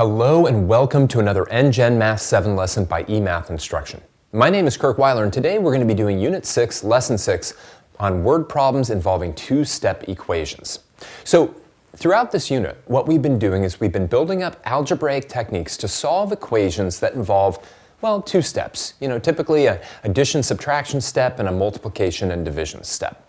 Hello and welcome to another NGen Math 7 lesson by eMath Instruction. My name is Kirk Weiler and today we're going to be doing Unit 6, Lesson 6 on word problems involving two-step equations. So throughout this unit, what we've been doing is we've been building up algebraic techniques to solve equations that involve, well, two steps. Typically an addition, subtraction step and a multiplication and division step.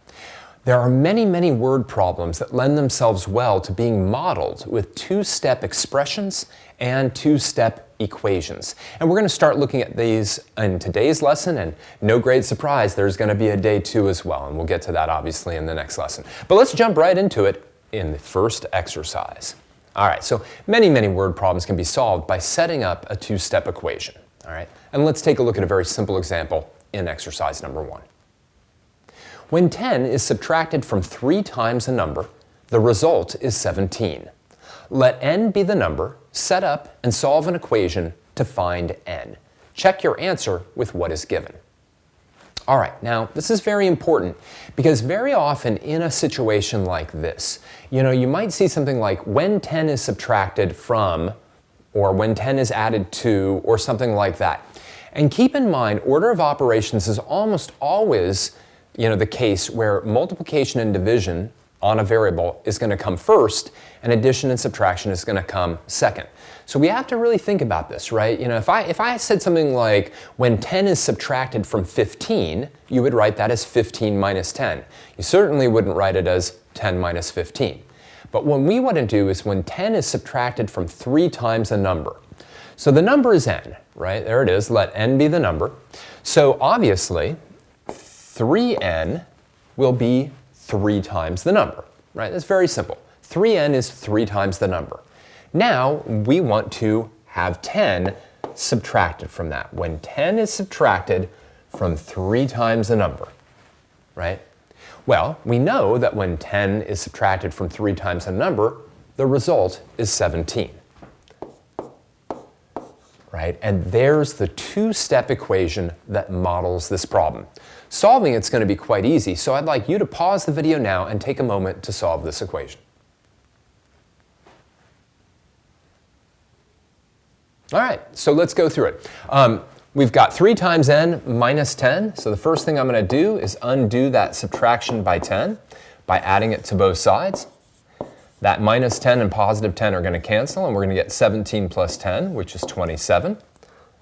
There are many, many word problems that lend themselves well to being modeled with two-step expressions and two-step equations. And we're going to start looking at these in today's lesson, and no great surprise, there's going to be a day 2 as well, and we'll get to that obviously in the next lesson. But let's jump right into it in the first exercise. All right, so many, many word problems can be solved by setting up a two-step equation. All right, and let's take a look at a very simple example in exercise number 1. When 10 is subtracted from 3 times a number, the result is 17. Let n be the number, set up and solve an equation to find n. Check your answer with what is given. All right, now this is very important because very often in a situation like this, you might see something like when 10 is subtracted from, or when 10 is added to, or something like that. And keep in mind, order of operations is almost always the case where multiplication and division on a variable is going to come first and addition and subtraction is going to come second. So we have to really think about this, right? If I said something like when 10 is subtracted from 15, you would write that as 15 minus 10. You certainly wouldn't write it as 10 minus 15. But what we want to do is when 10 is subtracted from 3 times a number. So the number is n, right? There it is. Let n be the number. So obviously 3n will be 3 times the number, right? That's very simple. 3n is 3 times the number. Now we want to have 10 subtracted from that. When 10 is subtracted from 3 times the number, right? Well, we know that when 10 is subtracted from 3 times a number, the result is 17. Right? And there's the two-step equation that models this problem. Solving it's going to be quite easy, so I'd like you to pause the video now and take a moment to solve this equation. All right, so let's go through it. We've got 3 times n minus 10, so the first thing I'm going to do is undo that subtraction by 10 by adding it to both sides. That minus 10 and positive 10 are going to cancel, and we're going to get 17 plus 10, which is 27.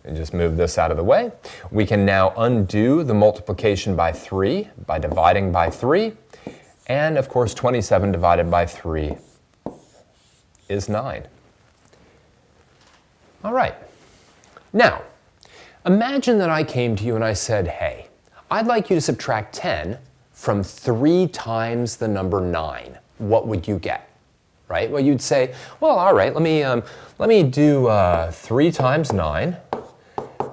And just move this out of the way. We can now undo the multiplication by 3 by dividing by 3. And of course, 27 divided by 3 is 9. All right. Now, imagine that I came to you and I said, hey, I'd like you to subtract 10 from 3 times the number 9. What would you get? Right? Well, you'd say, well, all right, let me do 3 times 9,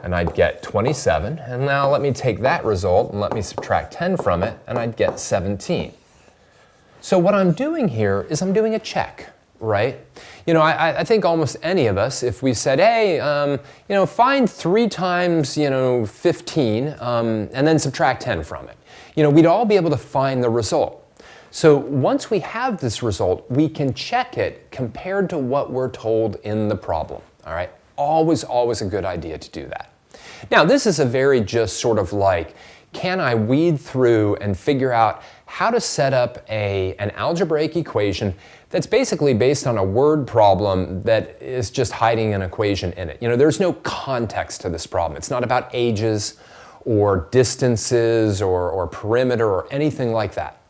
and I'd get 27. And now let me take that result and let me subtract 10 from it, and I'd get 17. So what I'm doing here is I'm doing a check, right? I think almost any of us, if we said, hey, find 3 times, 15, and then subtract 10 from it, we'd all be able to find the result. So once we have this result, we can check it compared to what we're told in the problem, all right? Always, always a good idea to do that. Now, this is a very just sort of like, can I weed through and figure out how to set up an algebraic equation that's basically based on a word problem that is just hiding an equation in it. There's no context to this problem. It's not about ages or distances or perimeter or anything like that.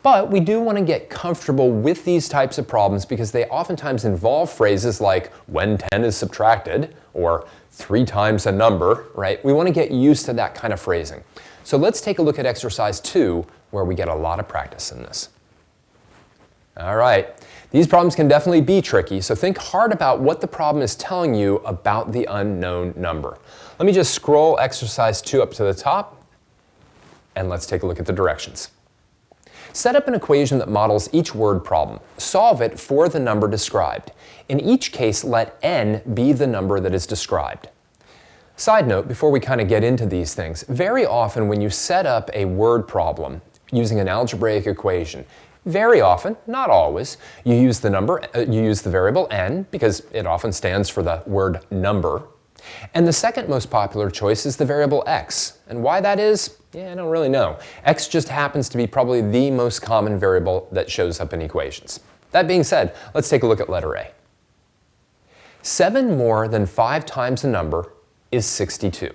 But we do want to get comfortable with these types of problems because they oftentimes involve phrases like when 10 is subtracted or 3 times a number, right? We want to get used to that kind of phrasing. So let's take a look at exercise 2 where we get a lot of practice in this. All right, these problems can definitely be tricky, so think hard about what the problem is telling you about the unknown number. Let me just scroll exercise 2 up to the top and let's take a look at the directions. Set up an equation that models each word problem. Solve it for the number described. In each case, let n be the number that is described. Side note, before we kind of get into these things, very often when you set up a word problem using an algebraic equation, Very often, not always, you use the variable n because it often stands for the word number. And the second most popular choice is the variable x. And why that is, I don't really know. X just happens to be probably the most common variable that shows up in equations. That being said, let's take a look at letter A. 7 more than 5 times a number is 62.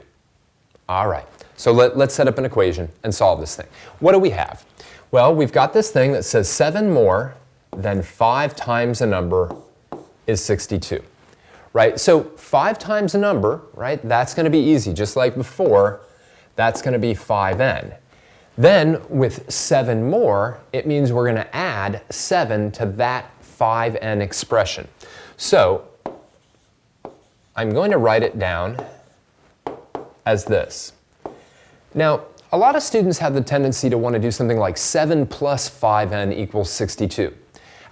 All right, so let's set up an equation and solve this thing. What do we have? Well, we've got this thing that says 7 more than 5 times a number is 62. Right? So 5 times a number, right? That's going to be easy. Just like before, that's going to be 5n. Then with 7 more, it means we're going to add 7 to that 5n expression. So I'm going to write it down as this. Now, a lot of students have the tendency to want to do something like 7 plus 5n equals 62.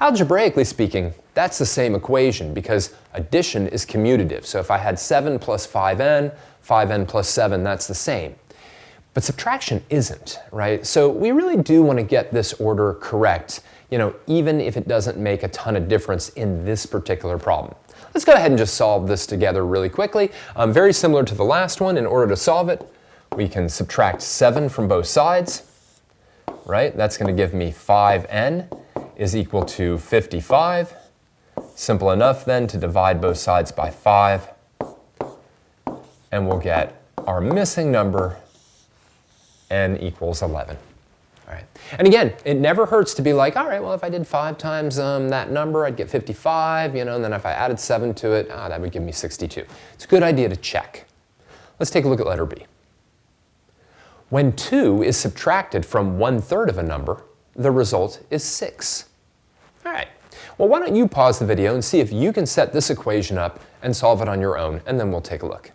Algebraically speaking, that's the same equation because addition is commutative. So if I had 7 plus 5n, 5n plus 7, that's the same. But subtraction isn't, right? So we really do want to get this order correct, even if it doesn't make a ton of difference in this particular problem. Let's go ahead and just solve this together really quickly. Very similar to the last one. In order to solve it, we can subtract 7 from both sides, right? That's going to give me 5n is equal to 55. Simple enough then to divide both sides by 5, and we'll get our missing number, n equals 11. All right. And again, it never hurts to be like, all right, well, if I did 5 times that number, I'd get 55, and then if I added 7 to it, that would give me 62. It's a good idea to check. Let's take a look at letter B. When 2 is subtracted from 1/3 of a number, the result is 6. All right. Well, why don't you pause the video and see if you can set this equation up and solve it on your own, and then we'll take a look.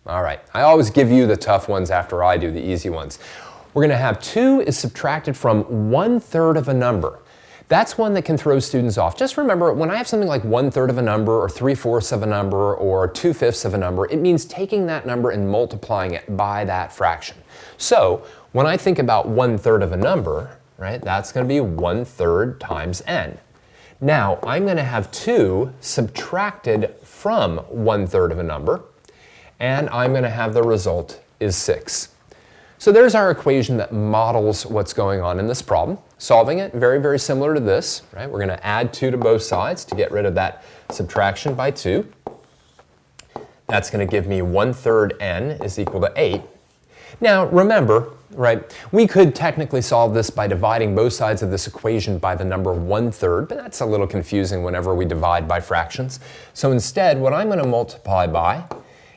All right. I always give you the tough ones after I do the easy ones. We're going to have 2 is subtracted from 1/3 of a number. That's one that can throw students off. Just remember, when I have something like 1/3 of a number, or 3/4 of a number, or 2/5 of a number, it means taking that number and multiplying it by that fraction. So when I think about 1/3 of a number, right, that's going to be 1/3 times n. Now, I'm going to have 2 subtracted from 1/3 of a number, and I'm going to have the result is 6. So there's our equation that models what's going on in this problem. Solving it, very, very similar to this, right? We're going to add 2 to both sides to get rid of that subtraction by 2. That's going to give me 1/3 n is equal to 8. Now, remember, right, we could technically solve this by dividing both sides of this equation by the number 1/3, but that's a little confusing whenever we divide by fractions. So instead, what I'm going to multiply by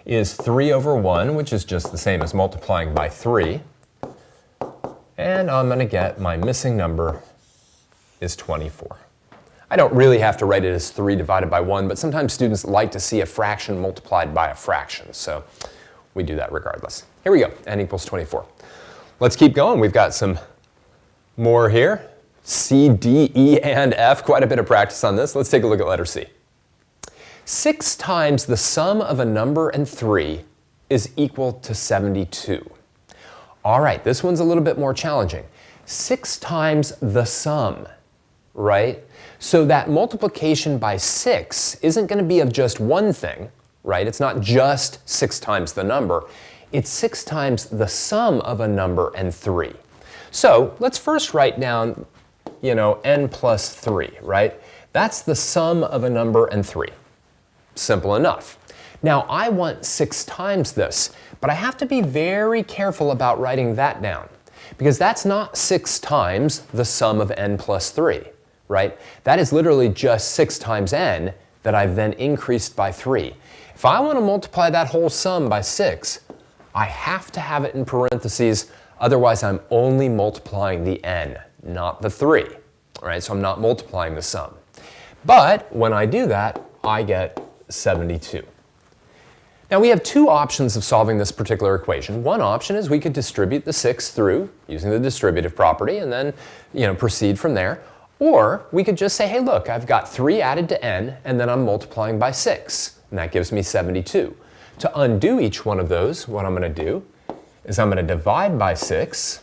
is 3/1, which is just the same as multiplying by 3. And I'm going to get my missing number is 24. I don't really have to write it as 3 divided by 1, but sometimes students like to see a fraction multiplied by a fraction, so we do that regardless. Here we go, n equals 24. Let's keep going. We've got some more here. C, D, E, and F. Quite a bit of practice on this. Let's take a look at letter C. 6 times the sum of a number and 3 is equal to 72. All right, this one's a little bit more challenging. 6 times the sum, right? So that multiplication by 6 isn't going to be of just one thing, right? It's not just 6 times the number. It's 6 times the sum of a number and 3. So let's first write down, n plus 3, right? That's the sum of a number and 3. Simple enough. Now, I want 6 times this, but I have to be very careful about writing that down, because that's not 6 times the sum of n plus 3, right? That is literally just 6 times n that I've then increased by 3. If I want to multiply that whole sum by 6, I have to have it in parentheses, otherwise I'm only multiplying the n, not the 3, right? So I'm not multiplying the sum. But when I do that, I get 72. Now we have 2 options of solving this particular equation. One option is we could distribute the 6 through using the distributive property and then proceed from there. Or we could just say, hey look, I've got 3 added to n and then I'm multiplying by 6, and that gives me 72. To undo each one of those, what I'm going to do is I'm going to divide by 6.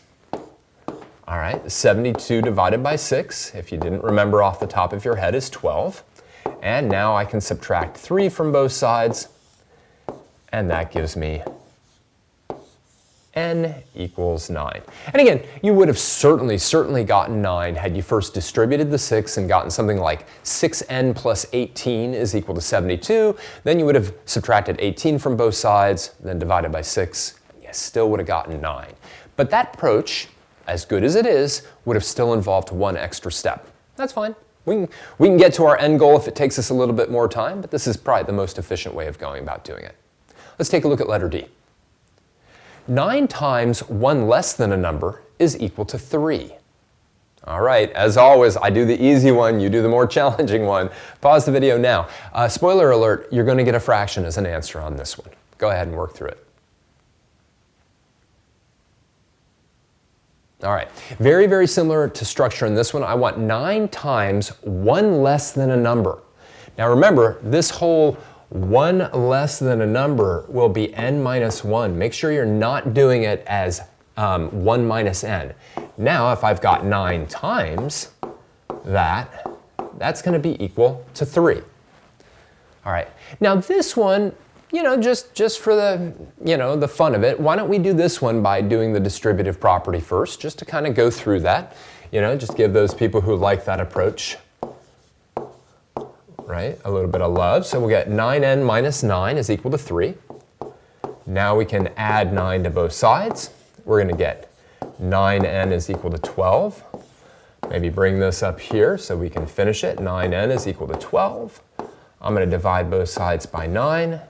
All right, 72 divided by 6, if you didn't remember off the top of your head, is 12. And now I can subtract 3 from both sides, and that gives me n equals 9. And again, you would have certainly gotten 9 had you first distributed the 6 and gotten something like 6n plus 18 is equal to 72. Then you would have subtracted 18 from both sides, then divided by 6, and you still would have gotten 9. But that approach, as good as it is, would have still involved one extra step. That's fine. We can get to our end goal if it takes us a little bit more time, but this is probably the most efficient way of going about doing it. Let's take a look at letter D. 9 times 1 less than a number is equal to 3. All right, as always, I do the easy one, you do the more challenging one. Pause the video now. Spoiler alert, you're going to get a fraction as an answer on this one. Go ahead and work through it. All right, very similar to structure in this one. I want 9 times 1 less than a number. Now remember, this whole 1 less than a number will be n minus 1. Make sure you're not doing it as 1 minus n. Now, if I've got 9 times that, that's going to be equal to 3. All right, now this one, just for the, the fun of it, why don't we do this one by doing the distributive property first, just to kind of go through that. Just give those people who like that approach, right, a little bit of love. So we'll get 9n minus 9 is equal to 3. Now we can add 9 to both sides. We're going to get 9n is equal to 12. Maybe bring this up here so we can finish it. 9n is equal to 12. I'm going to divide both sides by 9.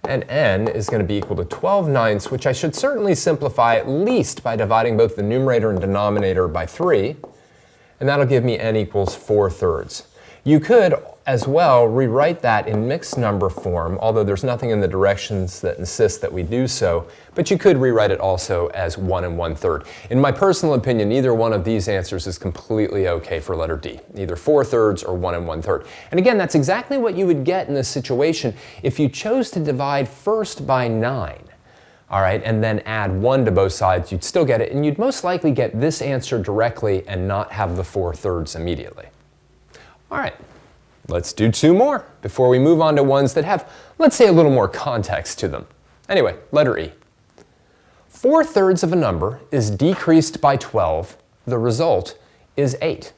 And n is going to be equal to 12 ninths, which I should certainly simplify at least by dividing both the numerator and denominator by 3. And that'll give me n equals 4/3. You could as well rewrite that in mixed number form, although there's nothing in the directions that insist that we do so, but you could rewrite it also as 1 1/3. In my personal opinion, either one of these answers is completely okay for letter D, either 4/3 or 1 1/3. And again, that's exactly what you would get in this situation if you chose to divide first by 9. All right, and then add 1 to both sides, you'd still get it, and you'd most likely get this answer directly and not have the 4/3 immediately. All right, let's do 2 more before we move on to ones that have, let's say, a little more context to them. Anyway, letter E. 4/3 of a number is decreased by 12. The result is 8.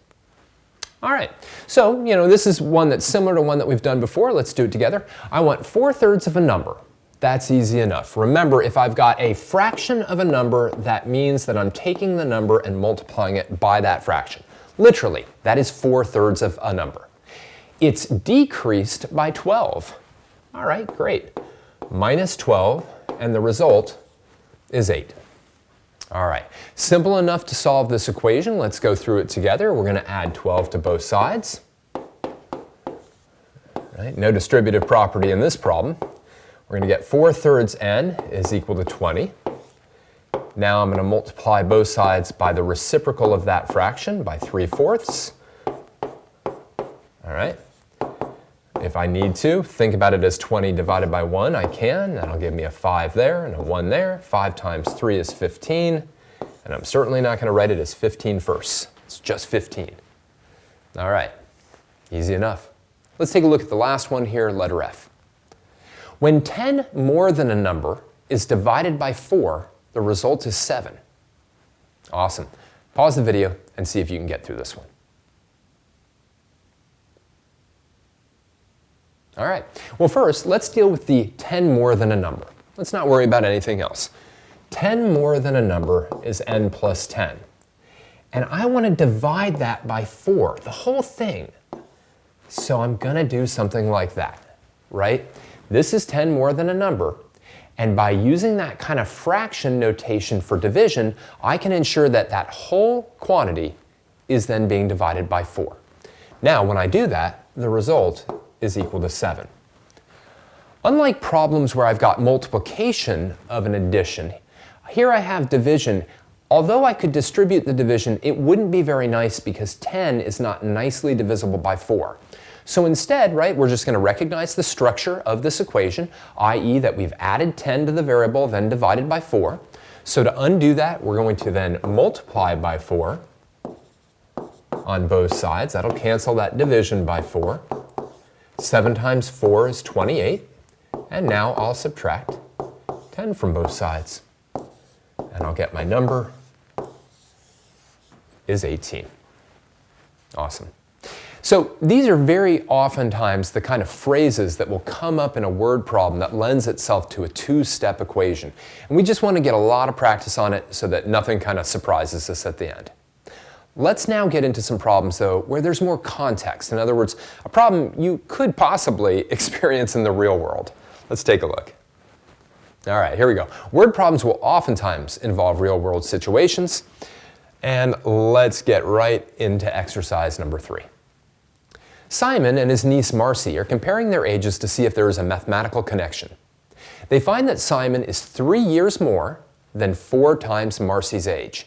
All right, so, this is one that's similar to one that we've done before. Let's do it together. I want 4/3 of a number. That's easy enough. Remember, if I've got a fraction of a number, that means that I'm taking the number and multiplying it by that fraction. Literally, that is 4/3 of a number. It's decreased by 12. All right, great. Minus 12, and the result is 8. All right, simple enough to solve this equation. Let's go through it together. We're going to add 12 to both sides. Right, no distributive property in this problem. We're going to get 4/3 n is equal to 20. Now I'm going to multiply both sides by the reciprocal of that fraction, by 3/4. All right. If I need to, think about it as 20 divided by 1, I can. That'll give me a 5 there and a 1 there. 5 times 3 is 15. And I'm certainly not going to write it as 15 first. It's just 15. All right. Easy enough. Let's take a look at the last one here, letter F. When 10 more than a number is divided by 4, the result is 7. Awesome. Pause the video and see if you can get through this one. All right. Well, first, let's deal with the 10 more than a number. Let's not worry about anything else. 10 more than a number is n plus 10. And I want to divide that by 4, the whole thing. So I'm going to do something like that, right? This is 10 more than a number. And by using that kind of fraction notation for division, I can ensure that that whole quantity is then being divided by 4. Now, when I do that, the result is equal to 7. Unlike problems where I've got multiplication of an addition, here I have division. Although I could distribute the division, it wouldn't be very nice because 10 is not nicely divisible by 4. So instead, right, we're just going to recognize the structure of this equation, i.e. that we've added 10 to the variable, then divided by 4. So to undo that, we're going to then multiply by 4 on both sides. That'll cancel that division by 4. 7 times 4 is 28. And now I'll subtract 10 from both sides. And I'll get my number is 18. Awesome. So these are very oftentimes the kind of phrases that will come up in a word problem that lends itself to a two-step equation. And we just want to get a lot of practice on it so that nothing kind of surprises us at the end. Let's now get into some problems, though, where there's more context. In other words, a problem you could possibly experience in the real world. Let's take a look. All right, here we go. Word problems will oftentimes involve real-world situations. And let's get right into exercise number 3. Simon and his niece Marcy are comparing their ages to see if there is a mathematical connection. They find that Simon is 3 years more than 4 times Marcy's age.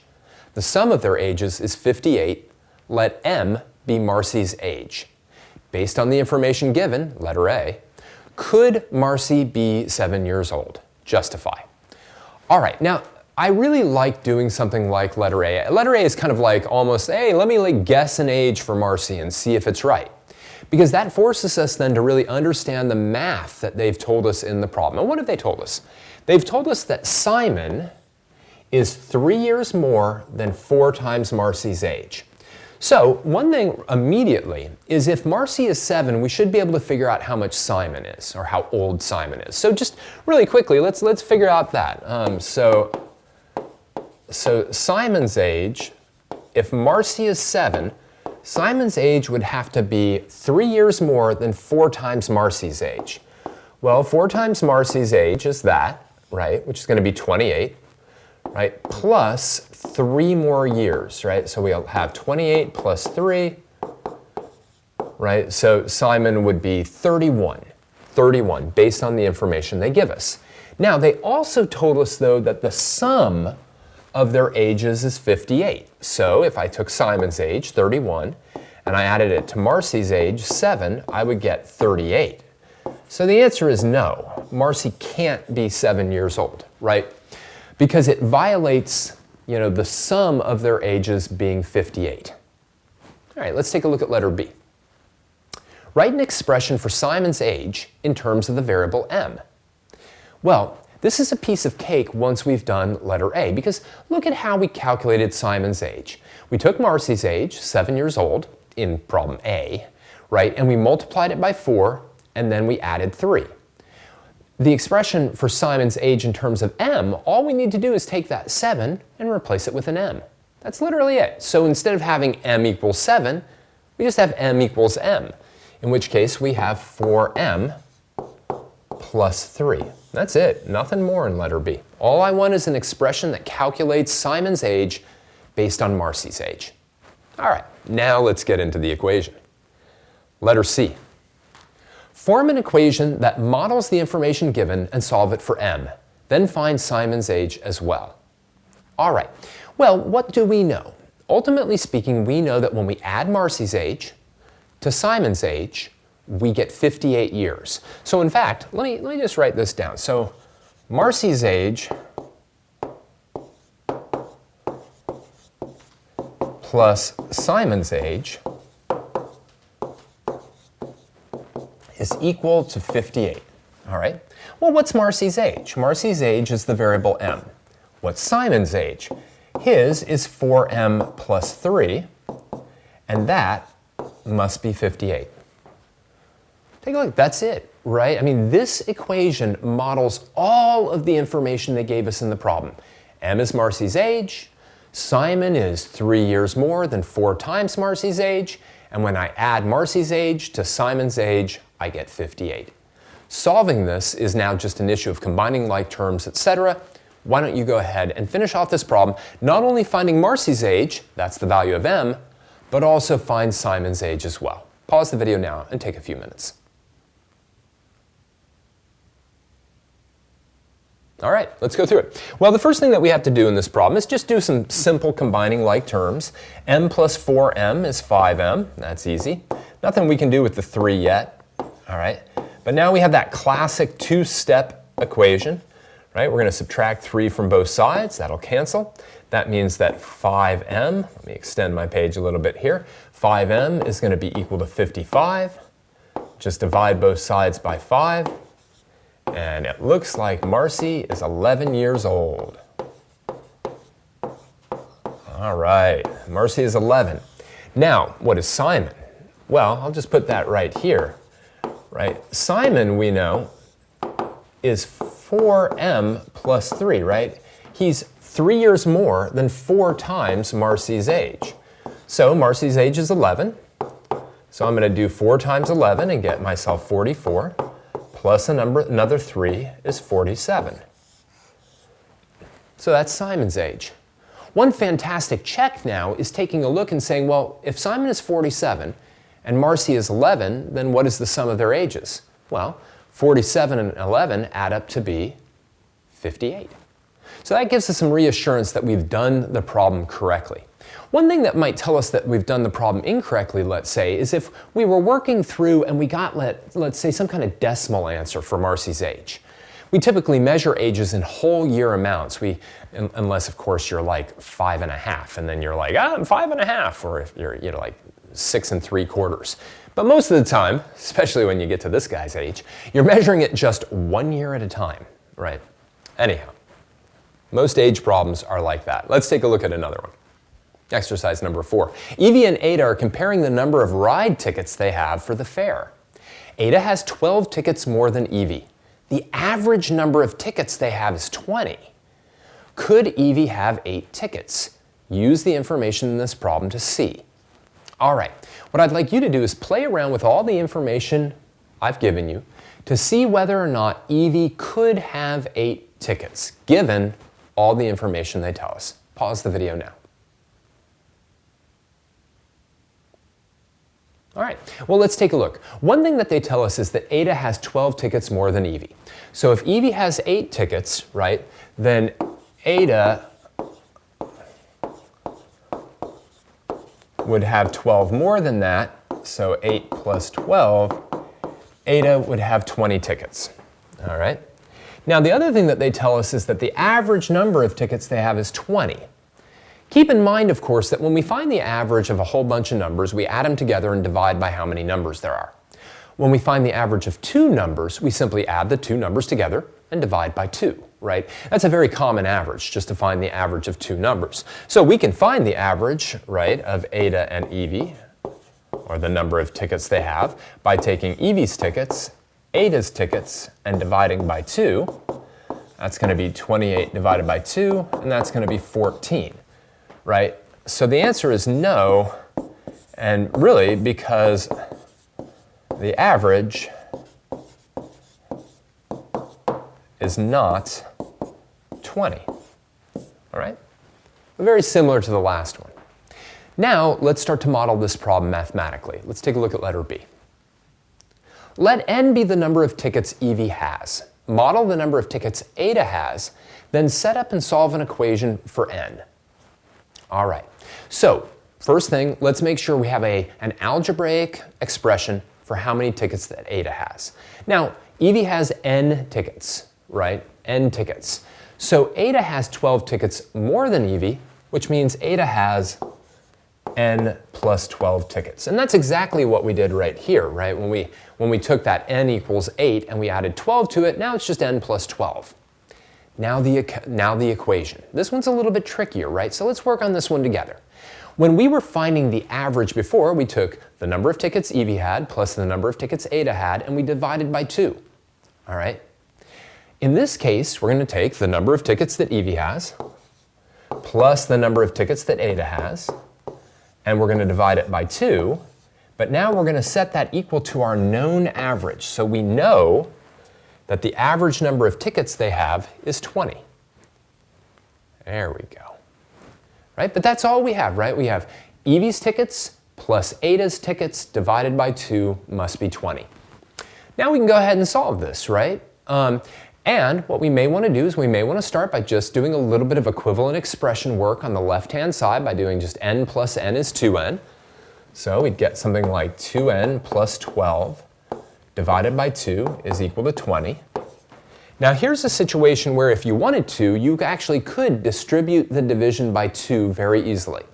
The sum of their ages is 58. Let M be Marcy's age. Based on the information given, letter A, could Marcy be 7 years old? Justify. All right, now I really like doing something like letter A. Letter A is kind of like almost, hey, let me guess an age for Marcy and see if it's right. Because that forces us then to really understand the math that they've told us in the problem. And what have they told us? They've told us that Simon is 3 years more than 4 times Marcy's age. So one thing immediately is if Marcy is 7, we should be able to figure out how much Simon is, or how old Simon is. So just really quickly, let's figure out that. So Simon's age, if Marcy is 7, Simon's age would have to be 3 years more than 4 times Marcy's age. Well, 4 times Marcy's age is that, right, which is going to be 28, right, plus 3 more years, right? So we'll have 28 plus 3, right? So Simon would be 31, based on the information they give us. Now, they also told us, though, that the sum of their ages is 58. So if I took Simon's age, 31, and I added it to Marcy's age, 7, I would get 38. So the answer is no. Marcy can't be 7 years old, right? Because it violates, the sum of their ages being 58. All right, let's take a look at letter B. Write an expression for Simon's age in terms of the variable m. Well, this is a piece of cake once we've done letter A, because look at how we calculated Simon's age. We took Marcy's age, 7 years old, in problem A, right, and we multiplied it by 4, and then we added 3. The expression for Simon's age in terms of m, all we need to do is take that 7 and replace it with an m. That's literally it. So instead of having m equals 7, we just have m equals m, in which case we have 4m plus 3. That's it. Nothing more in letter B. All I want is an expression that calculates Simon's age based on Marcy's age. All right, now let's get into the equation. Letter C. Form an equation that models the information given and solve it for m. Then find Simon's age as well. All right, well, what do we know? Ultimately speaking, we know that when we add Marcy's age to Simon's age, we get 58 years. So in fact, let me just write this down. So Marcy's age plus Simon's age is equal to 58. All right. Well, what's Marcy's age? Marcy's age is the variable m. What's Simon's age? His is 4m plus 3, and that must be 58. Take a look, that's it, right? I mean, this equation models all of the information they gave us in the problem. M is Marcy's age, Simon is 3 years more than 4 times Marcy's age, and when I add Marcy's age to Simon's age, I get 58. Solving this is now just an issue of combining like terms, etc. Why don't you go ahead and finish off this problem, not only finding Marcy's age, that's the value of m, but also find Simon's age as well. Pause the video now and take a few minutes. All right, let's go through it. Well, the first thing that we have to do in this problem is just do some simple combining like terms. M plus 4m is 5m, that's easy. Nothing we can do with the 3 yet, all right? But now we have that classic two-step equation, right? We're going to subtract 3 from both sides. That'll cancel. That means that 5m, let me extend my page a little bit here, 5m is going to be equal to 55. Just divide both sides by 5, and it looks like Marcy is 11 years old. All right, Marcy is 11. Now, what is Simon? Well, I'll just put that right here, right? Simon, we know, is 4m plus 3, right? He's 3 years more than 4 times Marcy's age. So Marcy's age is 11. So I'm going to do 4 times 11 and get myself 44, plus another 3 is 47. So that's Simon's age. One fantastic check now is taking a look and saying, well, if Simon is 47 and Marcy is 11, then what is the sum of their ages? Well, 47 and 11 add up to be 58. So that gives us some reassurance that we've done the problem correctly. One thing that might tell us that we've done the problem incorrectly, let's say, is if we were working through and we got, let's say, some kind of decimal answer for Marcy's age. We typically measure ages in whole year amounts, unless, of course, you're like 5.5, and then you're like, I'm 5.5, or if you're like 6 3/4. But most of the time, especially when you get to this guy's age, you're measuring it just 1 year at a time, right? Anyhow, most age problems are like that. Let's take a look at another one. Exercise number 4. Evie and Ada are comparing the number of ride tickets they have for the fair. Ada has 12 tickets more than Evie. The average number of tickets they have is 20. Could Evie have 8 tickets? Use the information in this problem to see. All right, what I'd like you to do is play around with all the information I've given you to see whether or not Evie could have 8 tickets, given all the information they tell us. Pause the video now. All right, well, let's take a look. One thing that they tell us is that Ada has 12 tickets more than Evie. So if Evie has 8 tickets, right, then Ada would have 12 more than that. So 8 plus 12, Ada would have 20 tickets. All right. Now, the other thing that they tell us is that the average number of tickets they have is 20. Keep in mind, of course, that when we find the average of a whole bunch of numbers, we add them together and divide by how many numbers there are. When we find the average of 2 numbers, we simply add the 2 numbers together and divide by 2, right? That's a very common average, just to find the average of 2 numbers. So we can find the average, right, of Ada and Evie, or the number of tickets they have, by taking Evie's tickets, Ada's tickets, and dividing by 2. That's going to be 28 divided by 2, and that's going to be 14. Right? So the answer is no, and really because the average is not 20. All right? Very similar to the last one. Now let's start to model this problem mathematically. Let's take a look at letter B. Let n be the number of tickets Evie has. Model the number of tickets Ada has, then set up and solve an equation for n. All right, so first thing, let's make sure we have an algebraic expression for how many tickets that Ada has. Now, Evie has n tickets, right? N tickets. So Ada has 12 tickets more than Evie, which means Ada has n plus 12 tickets. And that's exactly what we did right here, right? When we took that n equals 8 and we added 12 to it, now it's just n plus 12. Now the equation. This one's a little bit trickier, right? So let's work on this one together. When we were finding the average before, we took the number of tickets Evie had plus the number of tickets Ada had, and we divided by 2. All right? In this case, we're going to take the number of tickets that Evie has plus the number of tickets that Ada has, and we're going to divide it by 2. But now we're going to set that equal to our known average. So we know that the average number of tickets they have is 20. There we go. Right? But that's all we have, right? We have Evie's tickets plus Ada's tickets divided by 2 must be 20. Now we can go ahead and solve this, right? And what we may want to do is we may want to start by just doing a little bit of equivalent expression work on the left-hand side by doing just n plus n is 2n. So we'd get something like 2n plus 12 divided by 2 is equal to 20. Now here's a situation where if you wanted to, you actually could distribute the division by 2 very easily.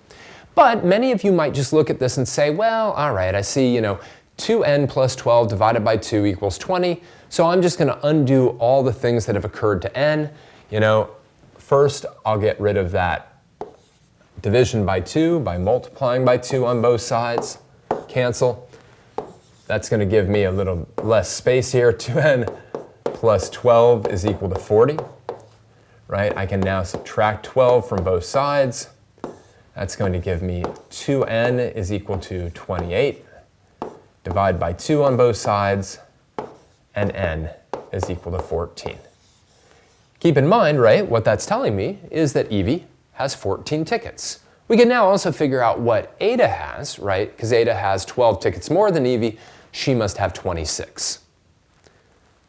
But many of you might just look at this and say, well, all right, I see, 2n plus 12 divided by 2 equals 20, so I'm just going to undo all the things that have occurred to n. First I'll get rid of that division by 2 by multiplying by 2 on both sides. Cancel. That's going to give me a little less space here. 2n plus 12 is equal to 40. Right? I can now subtract 12 from both sides. That's going to give me 2n is equal to 28. Divide by 2 on both sides, and n is equal to 14. Keep in mind, right, what that's telling me is that Evie has 14 tickets. We can now also figure out what Ada has, right? Because Ada has 12 tickets more than Evie. She must have 26.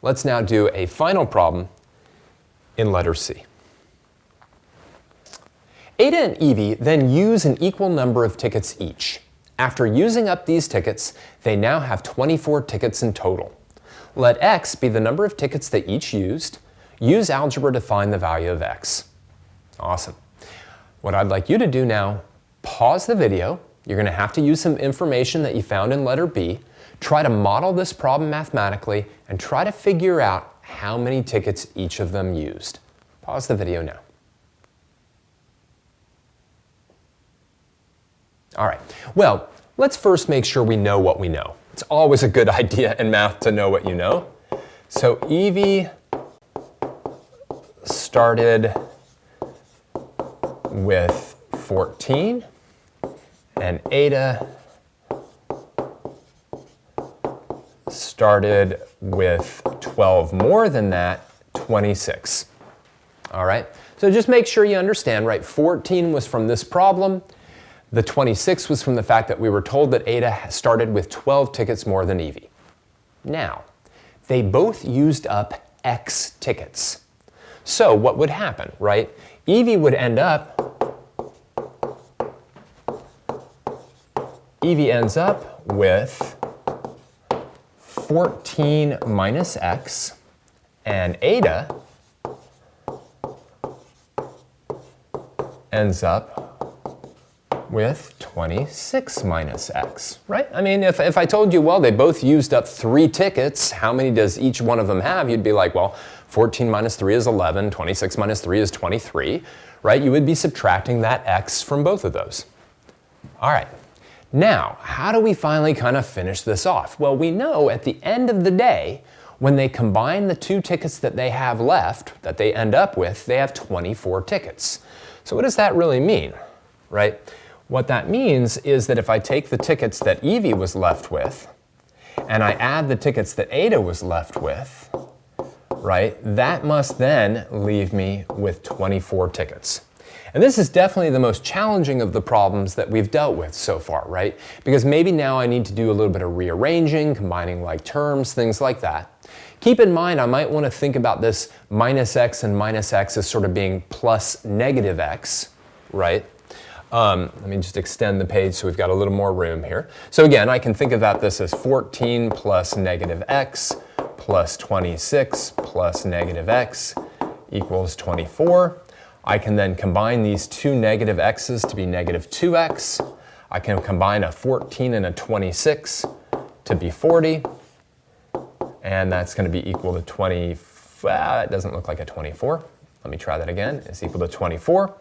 Let's now do a final problem in letter C. Ada and Evie then use an equal number of tickets each. After using up these tickets, they now have 24 tickets in total. Let x be the number of tickets they each used. Use algebra to find the value of x. Awesome. What I'd like you to do now, pause the video. You're going to have to use some information that you found in letter B. Try to model this problem mathematically and try to figure out how many tickets each of them used. Pause the video now. All right, well, let's first make sure we know what we know. It's always a good idea in math to know what you know. So Evie started with 14, and Ada started with 12 more than that, 26. All right, so just make sure you understand, right? 14 was from this problem. The 26 was from the fact that we were told that Ada started with 12 tickets more than Evie. Now, they both used up X tickets. So what would happen, right? Evie ends up with 14 minus X, and Ada ends up with 26 minus X, right? I mean, if I told you, well, they both used up 3 tickets, how many does each one of them have? You'd be like, well, 14 minus 3 is 11, 26 minus 3 is 23, right? You would be subtracting that X from both of those. All right, now, how do we finally kind of finish this off? Well, we know at the end of the day, when they combine the 2 tickets that they have left, that they end up with, they have 24 tickets. So what does that really mean, right? What that means is that if I take the tickets that Evie was left with, and I add the tickets that Ada was left with, right, that must then leave me with 24 tickets. And this is definitely the most challenging of the problems that we've dealt with so far, right? Because maybe now I need to do a little bit of rearranging, combining like terms, things like that. Keep in mind, I might want to think about this minus x and minus x as sort of being plus negative x, right? Let me just extend the page so we've got a little more room here. So again, I can think about this as 14 plus negative x plus 26 plus negative x equals 24. I can then combine these 2 negative x's to be negative 2x. I can combine a 14 and a 26 to be 40. And that's going to be equal to 20. It doesn't look like a 24. Let me try that again. It's equal to 24.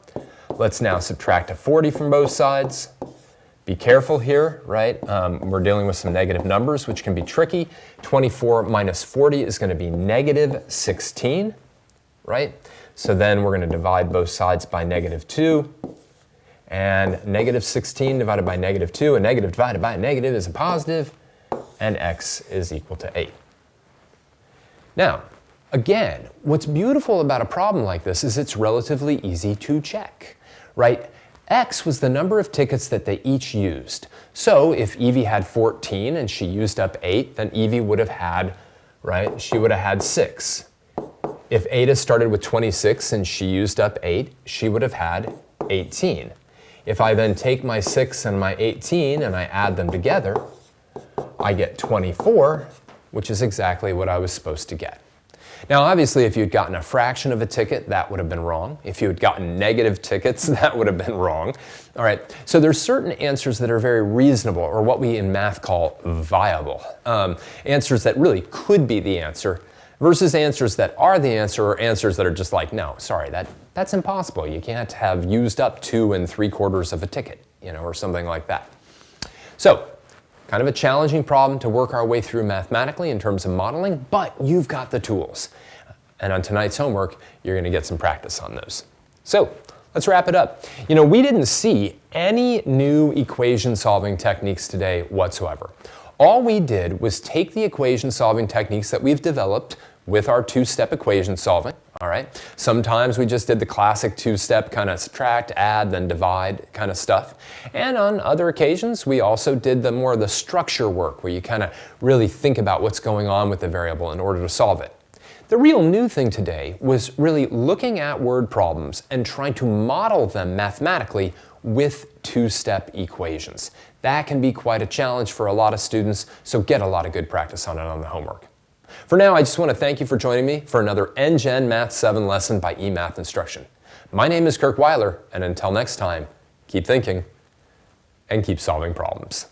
Let's now subtract a 40 from both sides. Be careful here, right? We're dealing with some negative numbers, which can be tricky. 24 minus 40 is going to be negative 16, right? So then we're going to divide both sides by negative 2. And negative 16 divided by negative 2, a negative divided by a negative is a positive, and x is equal to 8. Now, again, what's beautiful about a problem like this is it's relatively easy to check, right? X was the number of tickets that they each used. So if Evie had 14 and she used up 8, then Evie would have had, right, she would have had 6. If Ada started with 26 and she used up 8, she would have had 18. If I then take my 6 and my 18 and I add them together, I get 24, which is exactly what I was supposed to get. Now, obviously, if you'd gotten a fraction of a ticket, that would have been wrong. If you had gotten negative tickets, that would have been wrong. All right, so there's certain answers that are very reasonable, or what we in math call viable. Answers that really could be the answer, versus answers that are the answer, or answers that are just like, no, sorry, that's impossible. You can't have used up 2 3/4 of a ticket, or something like that. So, kind of a challenging problem to work our way through mathematically in terms of modeling, but you've got the tools. And on tonight's homework, you're going to get some practice on those. So, let's wrap it up. We didn't see any new equation solving techniques today whatsoever. All we did was take the equation solving techniques that we've developed with our two-step equation solving, all right? Sometimes we just did the classic two-step kind of subtract, add, then divide kind of stuff. And on other occasions, we also did more of the structure work, where you kind of really think about what's going on with the variable in order to solve it. The real new thing today was really looking at word problems and trying to model them mathematically with two-step equations. That can be quite a challenge for a lot of students, so get a lot of good practice on it on the homework. For now, I just want to thank you for joining me for another NGen Math 7 lesson by eMath Instruction. My name is Kirk Weiler, and until next time, keep thinking and keep solving problems.